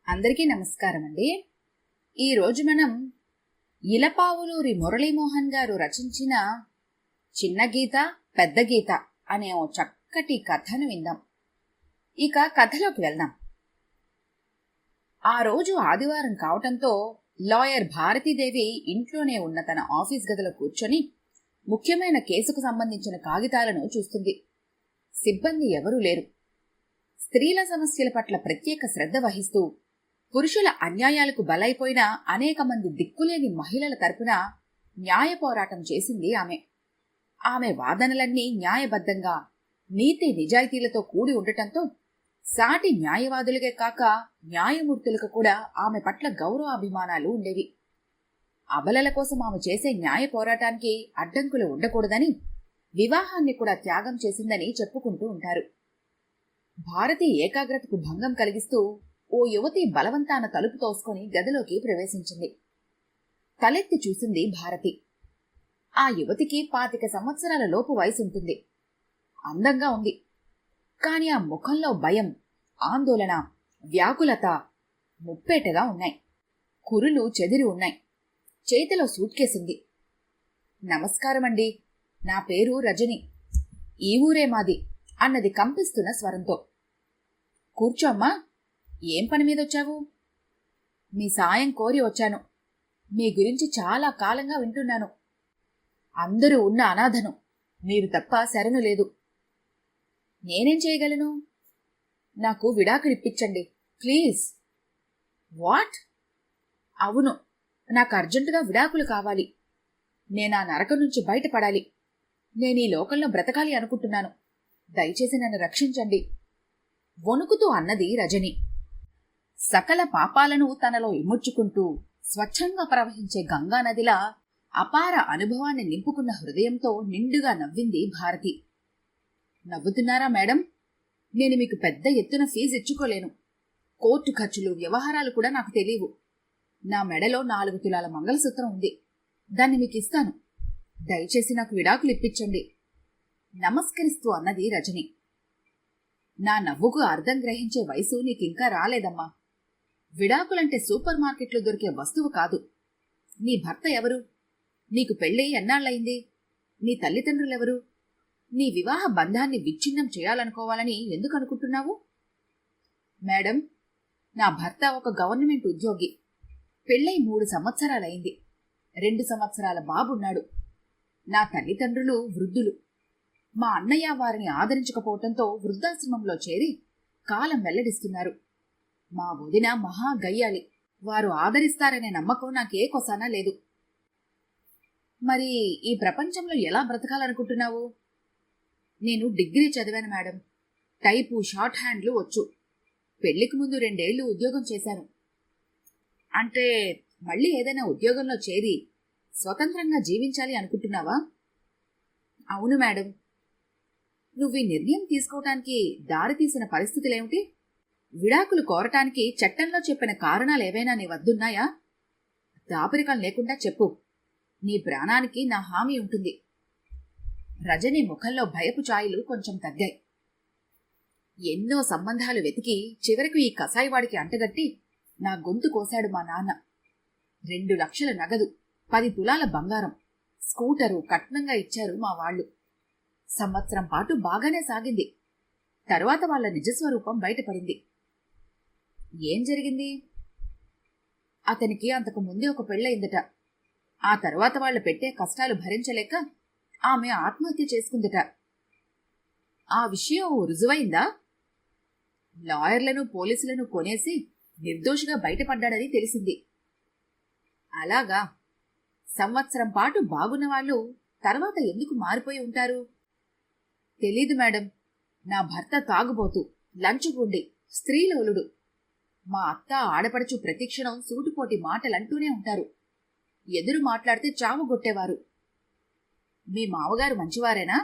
అందరికీ నమస్కారం అండి. ఈరోజు మనం ఇలపావులూరి మురళీమోహన్ గారు రచించిన చిన్న గీత పెద్ద గీత అనే ఓ చక్కటి కథను విందాం. ఇక కథలోకి వెళ్దాం. ఆ రోజు ఆదివారం కావటంతో లాయర్ భారతీదేవి ఇంట్లోనే ఉన్న తన ఆఫీస్ గదిలో కూర్చొని ముఖ్యమైన కేసుకు సంబంధించిన కాగితాలను చూస్తుంది. సిబ్బంది ఎవరూ లేరు. స్త్రీల సమస్యల పట్ల ప్రత్యేక శ్రద్ధ వహిస్తూ పురుషుల అన్యాయాలకు బలైపోయిన అనేక మంది దిక్కులేని మహిళల తరపున న్యాయ పోరాటం చేసింది ఆమె. ఆమె వాదనలన్నీ న్యాయబద్ధంగా నీతి నిజాయితీలతో కూడి ఉండటంతో సాటి న్యాయవాదులకే కాక న్యాయమూర్తులకు కూడా ఆమె పట్ల గౌరవాభిమానాలు ఉండేవి. అబలల కోసం ఆమె చేసే న్యాయ పోరాటానికి అడ్డంకులు ఉండకూడదని వివాహాన్ని కూడా త్యాగం చేసిందని చెప్పుకుంటూ ఉంటారు. భారతి ఏకాగ్రతకు భంగం కలిగిస్తూ ఓ యువతి బలవంతాన తలుపు తోసుకొని గదిలోకి ప్రవేశించింది. తలెత్తి చూసింది భారతి. ఆ యువతికి 25 సంవత్సరాల లోపు వయసుంటుంది. అందంగా ఉంది. కాని ఆ ముఖంలో భయం, ఆందోళన, వ్యాకులత ముప్పేటగా ఉన్నాయి. కురులు చెదిరి ఉన్నాయి. చేతిలో సూట్ కేసుంది. నమస్కారమండి, నా పేరు రజని, ఈ ఊరే మాది అన్నది కంపిస్తున్న స్వరంతో. కూర్చోమ్మా, ఏం పని మీదొచ్చావు? మీ సాయం కోరి వచ్చాను. మీ గురించి చాలా కాలంగా వింటున్నాను. అందరూ ఉన్న అనాథను, మీరు తప్ప శరణు లేదు. నేనేం చేయగలను? నాకు విడాకులిప్పించండి ప్లీజ్. వాట్? అవును, నాకు అర్జెంటుగా విడాకులు కావాలి. నేనా నరకం నుంచి బయటపడాలి. నేనీ లోకంలో బ్రతకాలి అనుకుంటున్నాను. దయచేసి నన్ను రక్షించండి వణుకుతూ అన్నది రజని. సకల పాపాలను తనలో ఇముడ్చుకుంటూ స్వచ్ఛంగా ప్రవహించే గంగానదిలా అపార అనుభవాన్ని నింపుకున్న హృదయంతో నిండుగా నవ్వింది భారతి. నవ్వుతున్నారా మేడం? నేను మీకు పెద్ద ఎత్తున ఫీజు ఇచ్చుకోలేను. కోర్టు ఖర్చులు, వ్యవహారాలు కూడా నాకు తెలియవు. నా మెడలో 4 తులాల మంగళసూత్రం ఉంది. దాన్ని మీకు ఇస్తాను. దయచేసి నాకు విడాకులు ఇప్పించండి నమస్కరిస్తూ అన్నది రజని. నా నవ్వుకు అర్థం గ్రహించే వయసు నీకింకా రాలేదమ్మా. విడాకులంటే సూపర్ మార్కెట్లో దొరికే వస్తువు కాదు. నీ భర్త ఎవరు? నీకు పెళ్ళి ఎన్నాళ్ళయింది? నీ తల్లిదండ్రులెవరు? నీ వివాహ బంధాన్ని విచ్ఛిన్నం చేయాలనుకోవాలని ఎందుకు అనుకుంటున్నావు? మేడం, నా భర్త ఒక గవర్నమెంట్ ఉద్యోగి. పెళ్ళై 3 సంవత్సరాలైంది. 2 సంవత్సరాల బాబున్నాడు. నా తల్లిదండ్రులు వృద్ధులు. మా అన్నయ్య వారిని ఆదరించకపోవటంతో వృద్ధాశ్రమంలో చేరి కాలం వెల్లడిస్తున్నారు. మా వదిన మహా గయ్యాలి. వారు ఆదరిస్తారనే నమ్మకం నాకే కొసానా లేదు. మరి ఈ ప్రపంచంలో ఎలా బ్రతకాలనుకుంటున్నావు? నేను డిగ్రీ చదివాను మేడం. టైపు, షార్ట్ హ్యాండ్లు వచ్చు. పెళ్లికి ముందు 2 ఏళ్లు ఉద్యోగం చేశాను. అంటే మళ్ళీ ఏదైనా ఉద్యోగంలో చేరి స్వతంత్రంగా జీవించాలి అనుకుంటున్నావా? అవును మేడం. నువ్వు ఈ నిర్ణయం తీసుకోవటానికి దారితీసిన పరిస్థితులేమిటి? విడాకులు కోరటానికి చట్టంలో చెప్పిన కారణాలేవైనా నీ వద్దున్నాయా? దాపరికం లేకుండా చెప్పు. నీ ప్రాణానికి నా హామీ ఉంటుంది. రజని ముఖంలో భయపు ఛాయలు కొంచెం తగ్గాయి. ఎన్నో సంబంధాలు వెతికి చివరకు ఈ కసాయివాడికి అంటగట్టి నా గొంతు కోశాడు మా నాన్న. 2 లక్షల నగదు, 10 తులాల బంగారం, స్కూటరు కట్నంగా ఇచ్చారు మా వాళ్ళు. సంవత్సరం పాటు బాగానే సాగింది. తరువాత వాళ్ల నిజస్వరూపం బయటపడింది. ఏం జరిగింది? అతనికి అంతకు ముందే ఒక పెళ్ళయిందట. ఆ తర్వాత వాళ్ళు పెట్టే కష్టాలు భరించలేక ఆమె ఆత్మహత్య చేసుకుందట. ఆ విషయం రుజువైందా? లాయర్లను, పోలీసులను కొనేసి నిర్దోషిగా బయటపడ్డాడని తెలిసింది. అలాగా? సంవత్సరం పాటు బాగున్న వాళ్ళు తర్వాత ఎందుకు మారిపోయి ఉంటారు? తెలీదు మేడం. నా భర్త తాగుబోతు, లంచుగుండి, స్త్రీలోలుడు. మా అత్త, ఆడపడుచు ప్రతిక్షణం సూటిపోటి మాటలంటూనే ఉంటారు. ఎదురు మాట్లాడితే చావుగొట్టేవారు. మీ మావగారు మంచివారేనా?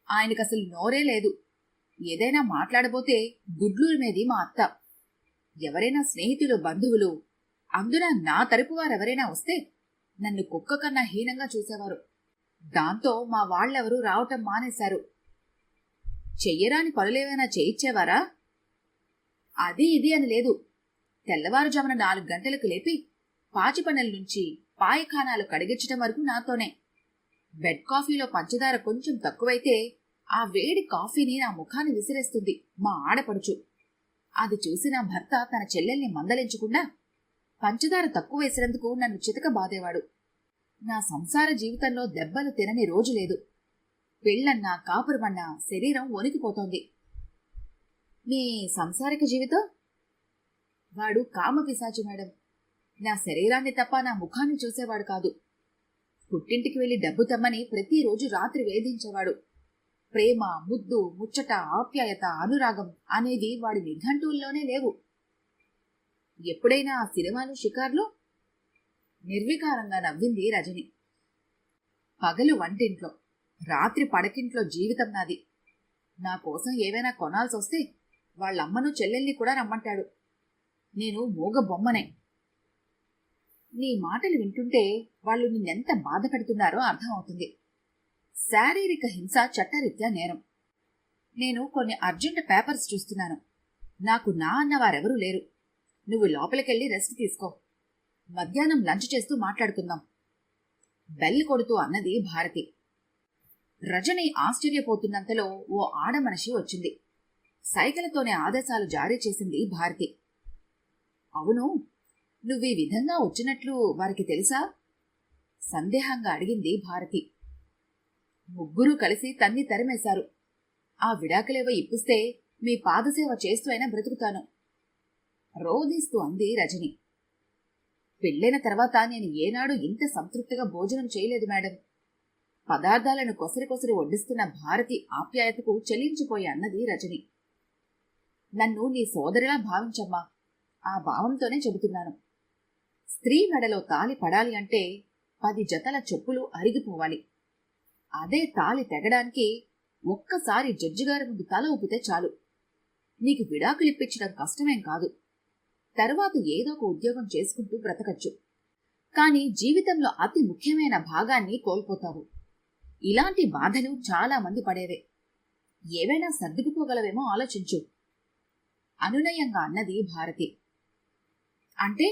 ఆయనకసలు నోరే లేదు. ఏదైనా మాట్లాడబోతే గుడ్లూరు మీది మా అత్త. ఎవరైనా స్నేహితులు, బంధువులు, అందున నా తరపు వారెవరైనా వస్తే నన్ను కుక్క కన్నా హీనంగా చూసేవారు. దాంతో మా వాళ్ళెవరూ రావటం మానేశారు. చెయ్యరాని పనులేమైనా చేయిచ్చేవారా? అది ఇది అని లేదు. తెల్లవారుజామున 4 గంటలకు లేపి పాచిపనుల నుంచి పాయఖానాలు కడిగించటం వరకు నాతోనే. బెడ్ కాఫీలో పంచదార కొంచెం తక్కువైతే ఆ వేడి కాఫీని నా ముఖాన్ని విసిరేస్తుంది మా ఆడపడుచు. అది చూసి నా భర్త తన చెల్లెల్ని మందలించకుండా పంచదార తక్కువ వేసినందుకు నన్ను చితక బాదేవాడు. నా సంసార జీవితంలో దెబ్బలు తినని రోజు లేదు. పెళ్ళన్నా కాపురమన్నా శరీరం వణికిపోతోంది. మీ సంసారిక జీవితం? వాడు కామపిశాచి మేడం. నా శరీరాన్ని తప్ప నా ముఖాన్ని చూసేవాడు కాదు. పుట్టింటికి వెళ్లి డబ్బు తెమ్మని ప్రతిరోజు రాత్రి వేధించేవాడు. ప్రేమ, ముద్దు, ముచ్చట, ఆప్యాయత, అనురాగం అనేవి వాడి నిఘంటువుల్లోనే లేవు. ఎప్పుడైనా ఆ సినిమాలు, షికార్లు? నిర్వికారంగా నవ్వింది రజని. పగలు వంటింట్లో, రాత్రి పడకింట్లో జీవితం నాది. నా కోసం ఏవైనా కొనాల్సొస్తే వాళ్ళమ్మను చెల్లెల్ని కూడా రమ్మంటాడు. నేను మూగ బొమ్మనే. నీ మాటలు వింటుంటే వాళ్ళు నిన్నెంత బాధ పెడుతున్నారో అర్థమవుతుంది. శారీరక హింస చట్టరీత్యా నేరం. నేను కొన్ని అర్జెంట్ పేపర్స్ చూస్తున్నాను. నాకు నా అన్నవారెవరూ లేరు. నువ్వు లోపలికెళ్ళి రెస్ట్ తీసుకో. మధ్యాహ్నం లంచ్ చేస్తూ మాట్లాడుకుందాం. బెల్ కొడుతూ అన్నది భారతి. రజని ఆశ్చర్యపోతున్నంతలో ఓ ఆడమనిషి వచ్చింది. సైకిలతోనే ఆదేశాలు జారీ చేసింది భారతి. అవును, నువ్వీ విధంగా వచ్చినట్లు వారికి తెలుసా? సందేహంగా అడిగింది భారతి. ముగ్గురూ కలిసి తన్ని తరిమేశారు. ఆ విడాకులేవో ఇప్పిస్తే మీ పాదసేవ చేస్తూ అయినా బ్రతుకుతాను, రోధిస్తూ అంది రజని. పెళ్ళైన తర్వాత నేను ఏనాడు ఇంత సంతృప్తిగా భోజనం చేయలేదు మేడం. పదార్థాలను కొసరి కొసరి వడ్డిస్తున్న భారతి ఆప్యాయతకు చెల్లించిపోయి అన్నది రజని. నన్ను నీ సోదరిలా భావించమ్మా. ఆ భావంతోనే చెబుతున్నాను. స్త్రీ మెడలో తాలి పడాలి అంటే 10 జతల చెప్పులు అరిగిపోవాలి. అదే తాలి తెగడానికి ఒక్కసారి జడ్జిగారి ముందు తల ఊపితే చాలు. నీకు విడాకులిప్పించడం కష్టమేం కాదు. తరువాత ఏదో ఒక ఉద్యోగం చేసుకుంటూ బ్రతకచ్చు. కాని జీవితంలో అతి ముఖ్యమైన భాగాన్ని కోల్పోతావు. ఇలాంటి బాధలు చాలా మంది పడేవే. ఏవైనా సర్దుకుపోగలవేమో ఆలోచించు అనునయంగా అన్నది భారతి. అంటే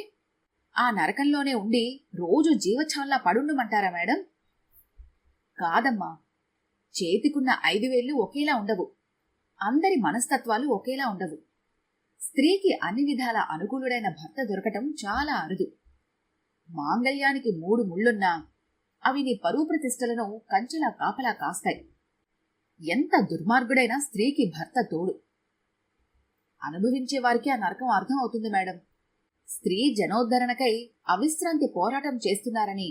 ఆ నరకంలోనే ఉండి రోజు జీవచ్ఛాల్లా పడుండమంటారా మేడం? కాదమ్మా, చేతికున్న 5 వేళ్లు ఒకేలా ఉండవు. అందరి మనస్తత్వాలు ఒకేలా ఉండవు. స్త్రీకి అన్ని విధాల అనుకూలుడైన భర్త దొరకటం చాలా అరుదు. మాంగళ్యానికి 3 ముళ్ళున్నా అవి నీ పరువు ప్రతిష్టలను కంచెలా కాపలా కాస్తాయి. ఎంత దుర్మార్గుడైనా స్త్రీకి భర్త తోడు. అనుభవించే వారికి ఆ నరకం అర్థం అవుతుంది మేడం. స్త్రీ జనోద్ధరణకై అవిశ్రాంతి పోరాటం చేస్తున్నారని,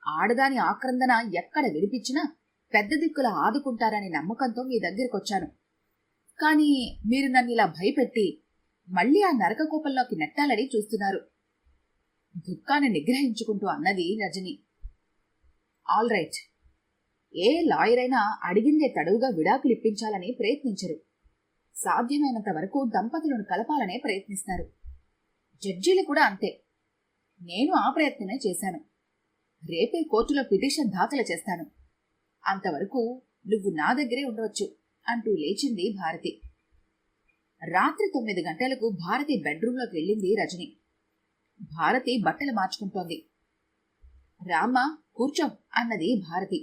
ఆడదాని ఆక్రందన ఎక్కడ వినిపించినా పెద్ద దిక్కులా ఆదుకుంటారని నమ్మకంతో మీ దగ్గరికొచ్చాను. కాని మీరు నన్నిలా భయపెట్టి మళ్లీ ఆ నరక కూపంలోకి నెట్టాలని చూస్తున్నారు. దుఃఖాన్ని నిగ్రహించుకుంటూ అన్నది రజని. All right. ఏ లాయర్ అయినా అడిగిందే తడువుగా విడాకులిప్పించాలని ప్రయత్నించరు. సాధ్యమైనంత వరకు దంపతులను కలపాలనే ప్రయత్నిస్తారు. జడ్జీలు కూడా అంతే. నేను ఆ ప్రయత్నమే చేశాను. రేపే కోర్టులో పిటిషన్ దాఖలు చేస్తాను. అంతవరకు నువ్వు నా దగ్గరే ఉండవచ్చు అంటూ లేచింది భారతి. రాత్రి 9 గంటలకు భారతి బెడ్రూంలోకి వెళ్ళింది రజని. భారతి బట్టలు మార్చుకుంటోంది. రామ్మా కూర్చో అన్నది భారతి.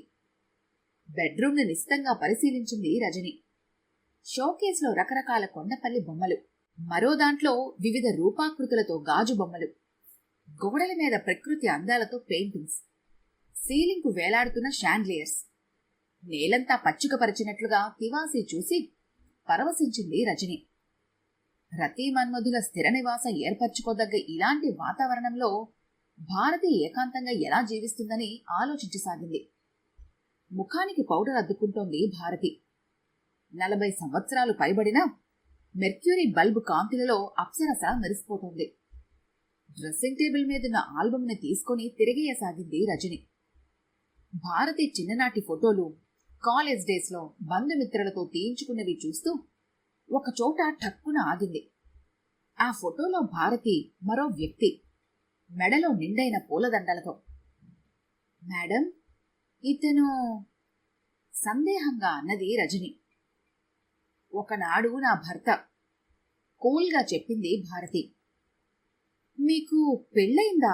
బెడ్రూమ్ని నిశితంగా పరిశీలించింది రజని. షోకేస్లో రకరకాల కొండపల్లి బొమ్మలు, మరో దాంట్లో వివిధ రూపాకృతులతో గాజు బొమ్మలు, గోడల మీద ప్రకృతి అందాలతో పెయింటింగ్స్, సీలింగ్కు వేలాడుతున్న షాండ్లియర్స్, నేలంతా పచ్చికపరిచినట్లుగా తివాసీ చూసి పరవశించింది రజని. రతీ మన్మధుల స్థిర నివాసం ఏర్పరచుకోదగ్గ ఇలాంటి వాతావరణంలో భారతి ఏకాంతంగా ఎలా జీవిస్తుందని ఆలోచించసాగింది. ముఖానికి పౌడర్ అద్దుకుంటోంది భారతి. 40 సంవత్సరాలు పైబడినా మెర్క్యూరీ బల్బు కాంతులలో అప్సరస మెరిసిపోతోంది. డ్రెస్సింగ్ టేబుల్ మీదున్న ఆల్బమ్ని తీసుకుని తిరిగేయసాగింది రజని. భారతి చిన్ననాటి ఫోటోలు, కాలేజ్ డేస్లో బంధుమిత్రులతో తీయించుకున్నవి చూస్తూ ఒకచోట ఠక్కున ఆగింది. ఆ ఫోటోలో భారతి మరో వ్యక్తి, మెడలో నిండైన పూలదండలతో. మేడం, ఇతను? సందేహంగా అన్నది రజని. ఒకనాడు నా భర్త, కూల్గా చెప్పింది భారతి. మీకు పెళ్ళయిందా?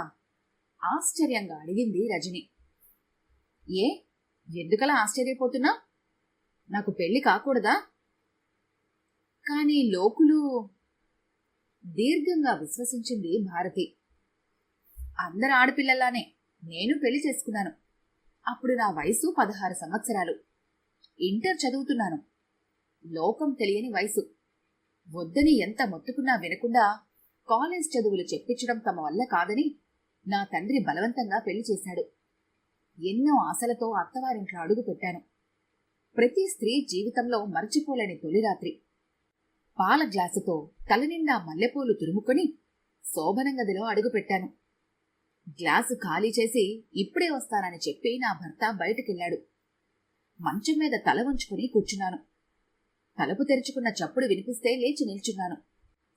ఆశ్చర్యంగా అడిగింది రజని. ఏ, ఎందుకలా ఆశ్చర్యపోతున్నా? నాకు పెళ్లి కాకూడదా? కాని లోకులు దీర్ఘంగా విశ్వసించింది భారతి. అందరు ఆడపిల్లలానే నేను పెళ్లి చేసుకున్నాను. అప్పుడు నా వయసు 16 సంవత్సరాలు. ఇంటర్ చదువుతున్నాను. లోకం తెలియని వయసు. వద్దని ఎంత మొత్తుకున్నా వినకుండా కాలేజ్ చదువులు చెప్పించడం తమ వల్ల కాదని నా తండ్రి బలవంతంగా పెళ్లి చేశాడు. ఎన్నో ఆశలతో అత్తవారింట్లో అడుగు పెట్టాను. ప్రతి స్త్రీ జీవితంలో మర్చిపోలేని తొలిరాత్రి. పాల గ్లాసుతో తలనిండా మల్లెపూలు తురుముకొని శోభనం గదిలో అడుగుపెట్టాను. గ్లాసు ఖాళీ చేసి ఇప్పుడే వస్తానని చెప్పి నా భర్త బయటకెళ్లాడు. మంచం మీద తల వంచుకుని కూర్చున్నాను. తలుపు తెరుచుకున్న చప్పుడు వినిపిస్తే లేచి నిల్చున్నాను.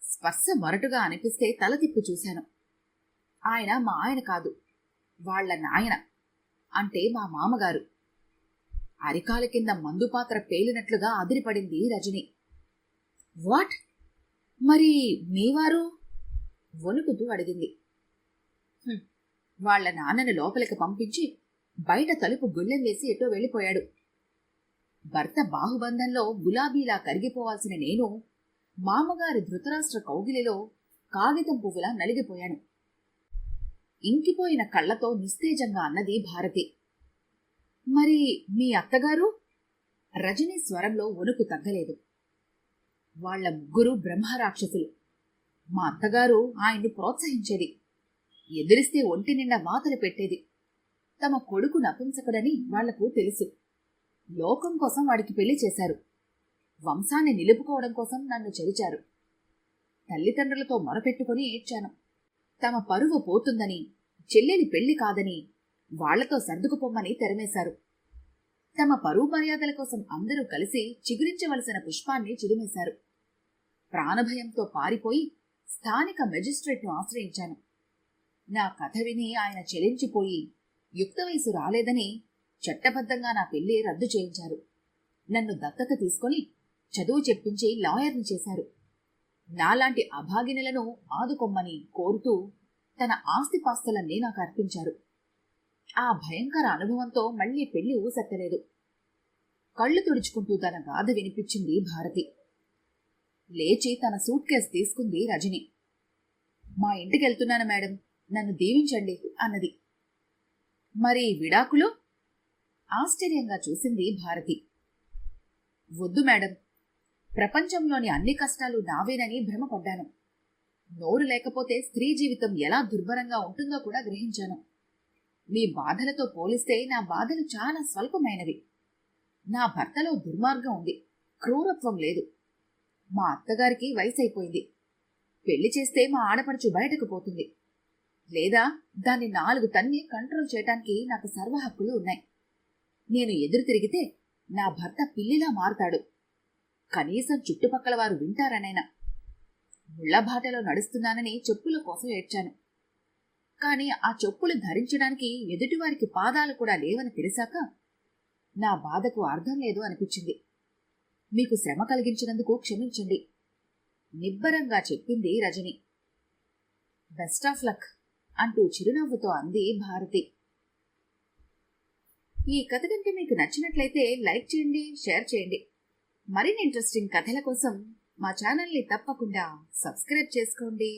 స్పర్శ మొరటుగా అనిపిస్తే తల తిప్పి చూశాను. ఆయన మా ఆయన కాదు, వాళ్ల నాయన, అంటే మా మామగారు. అరికాల కింద మందుపాత్ర పేలినట్లుగా అదిరిపడింది రజని. వాట్? మరి మీవారు? వణుకుతూ అడిగింది. వాళ్ల నాన్నను లోపలికి పంపించి బయట తలుపు గుళ్ళెం వేసి ఎటో వెళ్ళిపోయాడు. భర్త బాహుబంధంలో గులాబీలా కరిగిపోవాల్సిన నేను మామగారి ధృతరాష్ట్ర కౌగిలిలో కాగితం పువ్వులా నలిగిపోయాను. ఇంకిపోయిన కళ్లతో నిస్తేజంగా అన్నది భారతి. మరి మీ అత్తగారు? రజనీ స్వరంలో వణుకు తగ్గలేదు. వాళ్ల ముగ్గురు బ్రహ్మరాక్షసులు. మా అత్తగారు ఆయన్ను ప్రోత్సహించేది. ఎదిరిస్తే ఒంటి నిండా వాతలు పెట్టేది. తమ కొడుకు నపుంసకుడని వాళ్లకు తెలుసు. లోకం కోసం వాడికి పెళ్లి చేశారు. వంశాన్ని నిలుపుకోవడం కోసం నన్ను చెరిచారు. తల్లిదండ్రులతో మొరపెట్టుకుని ఏడ్చాను. తమ పరువు పోతుందని, చెల్లెలి పెళ్లి కాదని వాళ్లతో సర్దుకుపోమ్మని తెరమేశారు. తమ పరువు మర్యాదల కోసం అందరూ కలిసి చిగురించవలసిన పుష్పాన్ని చిదిమేశారు. ప్రాణభయంతో పారిపోయి స్థానిక మెజిస్ట్రేట్ను ఆశ్రయించాను. నా కథ విని ఆయన చెలించిపోయి యుక్త వయసు రాలేదని చట్టబద్ధంగా నా పెళ్లి రద్దు చేయించారు. నన్ను దత్తత తీసుకొని చదువు చెప్పించి లాయర్ని చేశారు. నాలాంటి అభాగినులను ఆదుకొమ్మని కోరుతూ తన ఆస్తిపాస్తులన్నీ నాకు అర్పించారు. ఆ భయంకర అనుభవంతో మళ్లీ పెళ్లి ఊసెత్తలేదు. కళ్ళు తుడుచుకుంటూ తన గాథ వినిపించింది భారతి. లేచి తన సూట్ కేసు తీసుకుంది రజని. మా ఇంటికెళ్తున్నాను మేడం, నన్ను దీవించండి అన్నది. మరి విడాకులు? ఆశ్చర్యంగా చూసింది భారతి. వద్దు మేడం, ప్రపంచంలోని అన్ని కష్టాలు నావేనని భ్రమపడ్డాను. నోరు లేకపోతే స్త్రీ జీవితం ఎలా దుర్భరంగా ఉంటుందో కూడా గ్రహించాను. మీ బాధలతో పోలిస్తే నా బాధలు చాలా స్వల్పమైనవి. నా భర్తలో దుర్మార్గం ఉంది, క్రూరత్వం లేదు. మా అత్తగారికి వయసైపోయింది. పెళ్లి చేస్తే మా ఆడపడుచు బయటకు పోతుంది, లేదా దాన్ని 4 తన్ని కంట్రోల్ చేయటానికి నాకు సర్వ హక్కులు ఉన్నాయి. నేను ఎదురు తిరిగితే నా భర్త పిల్లిలా మారుతాడు. కనీసం చుట్టుపక్కల వారు వింటారనైనా. ముళ్లబాటలో నడుస్తున్నానని చెప్పుల కోసం ఏడ్చాను. కాని ఆ చెప్పులు ధరించడానికి ఎదుటివారికి పాదాలు కూడా లేవని తెలిసాక నా బాధకు అర్థం లేదు అనిపించింది. మీకు శ్రమ కలిగించినందుకు క్షమించండి, నిబ్బరంగా చెప్పింది రజని. బెస్ట్ ఆఫ్ లక్ అంటూ చిరునవ్వుతో అంది భారతి. ఈ కథ కనుక మీకు నచ్చినట్లయితే లైక్ చేయండి, షేర్ చేయండి. మరిన్ని ఇంట్రెస్టింగ్ కథల కోసం మా ఛానల్ని తప్పకుండా సబ్స్క్రైబ్ చేసుకోండి.